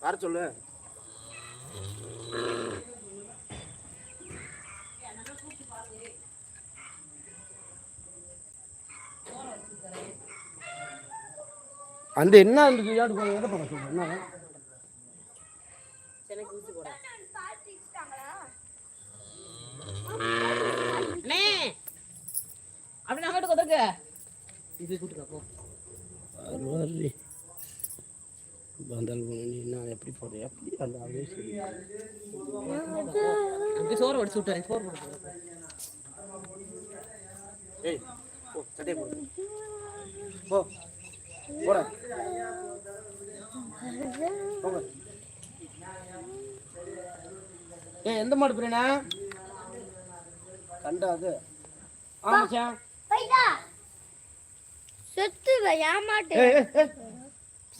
வர சொல்லு. அந்த என்ன அந்த விளையாட்டு போய் எதை பண்ண சொல்லுங்க. என்ன அப்படி நான் கேட்டு கொடுத்துருக்க இது கூட்டுக்கப்போ வந்தால் நான் எப்படி போகிறேன் எப்படி அந்த அப்படியே சரி அப்படி சோறு வடிச்சு விட்டுறேன். சோறு கொடுத்து ஏய் போ சட்டையை போடு போ போட போங்க. ஏய் எந்த மாடு பிரியனா கண்டா அது ஆமாச்சா பைடா செத்து ஏமாட்டே. ஏய் ஏய்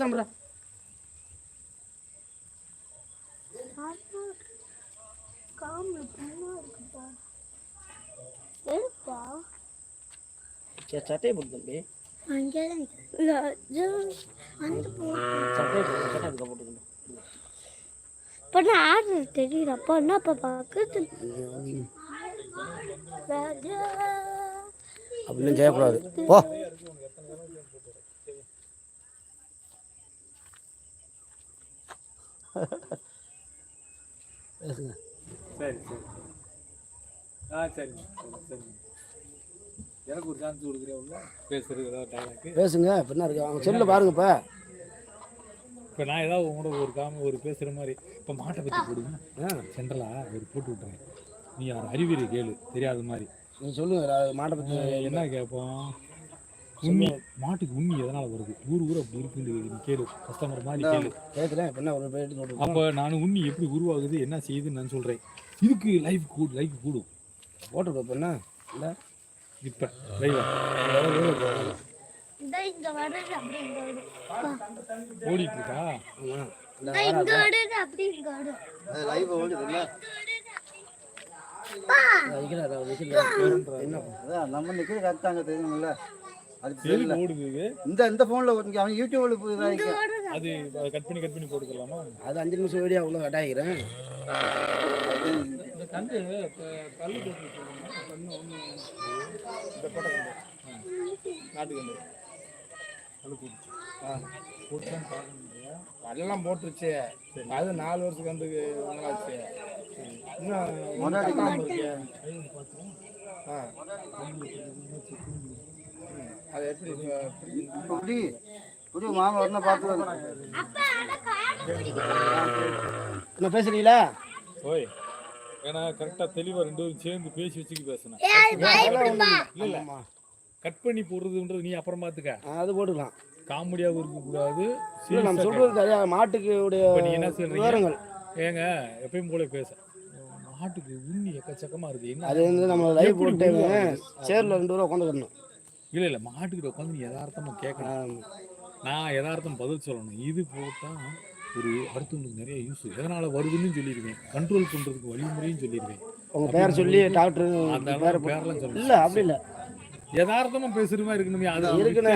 சம்பரா காம பண்ணா இருக்குப்பா. ஏப்பா சட்டையை போடு தம்பி. அங்கே இல்ல அந்த சட்டையை போடு சட்டை போட்டுக்கணும். இப்போ நான் ஆடு தெரியுறப்போ என்னப்பா பார்க்குது அப்படின்னு செய்யக்கூடாது. போ பேசுங்க. சரி சரி சரிங்க சரி. எனக்கு ஒரு சான்ஸ் கொடுக்குறேன் பேசுறது ஏதாவது டைலாக்கு பேசுங்க. இப்போ என்ன இருக்கு அவங்க செல்லில் பாருங்க. இப்போ நான் ஏதாவது உங்களோட ஒரு பேசுகிற மாதிரி இப்போ மாட்டை பற்றி போடுங்க சென்ட்ரலாக ஒரு போட்டு விட்டுறேன். நீ யார் அறிவியலை கேளு தெரியாத மாதிரி நீ சொல்லுங்க. மாட்டை பற்றி என்ன கேட்போம். உண்ணி மாட்டுக்கு உண்ணி எதனால் வருது ஊர் அப்படி இருக்குன்னு நீ கேளு. கஸ்டமர் மாதிரி கேளு. கேட்குறேன். இப்போ என்ன ஒரு போயிட்டு அப்போ நான் உண்ணி எப்படி உருவாகுது என்ன செய்யுதுன்னு நான் சொல்கிறேன். இதுக்கு லைஃப் கூடும் போட்டு இப்போ என்ன இல்லை இப்போ லைவா ஓடிட்டு இருக்கா. நம்ம நிக்கிற கத்தாங்க தெரியுமில்ல. இந்த போன்ல அவன் யூடியூப்ல அது கட் பண்ணி போட்டுக்கலாமா? அது 5 நிமிஷம் வீடியோ அவ்வளோ கட்டாகிறேன். எல்லாம் போட்டுருச்சு. அது 4 வருஷத்துக்கு வந்து ஆச்சு. அது எப்படி புரிய மாமா வரணும் பார்த்து என்ன பேசுறீங்களா? ஓய் ஏன்னா கரெக்டாக தெளிவாக 2 பேரும் சேர்ந்து பேசி வச்சுக்கு பேசணும். இல்லை கட் பண்ணி போடுறதுன்றது நீ அப்புறம் பார்த்துக்க. அது போட்டுக்கலாம். காமெடியாகவும் இருக்கக்கூடாது. நம்ம சொல்றது மாட்டுக்கு நீ என்ன சொல்றீங்க? ஏங்க எப்பயும் போல பேச மாட்டுக்கு உண்ணி எக்கச்சக்கமாக இருக்குது. என்ன அது வந்து நம்ம லைவ் போட்டு சேர்ல 2 ரூபா உட்காந்துக்கணும். இல்லை மாட்டுக்கிட்ட உட்காந்து நீ யதார்த்தமாக கேட்கணும். நான் யதார்த்தம் பதில் சொல்லணும். இது போட்டால் ஒரு அடுத்தவங்களுக்கு நிறைய யூஸ் எதனால் வருதுன்னு சொல்லிடுவேன். கண்ட்ரோல் பண்ணுறதுக்கு வழிமுறையும் சொல்லிடுவேன். உங்கள் பேரை சொல்லி டாக்டர் அந்த பேரெல்லாம் சொல்லணும். இல்லை அப்படி இல்லை யதார்த்தமாக பேசுகிற மாதிரி இருக்கணுமே. அது இருக்குன்னு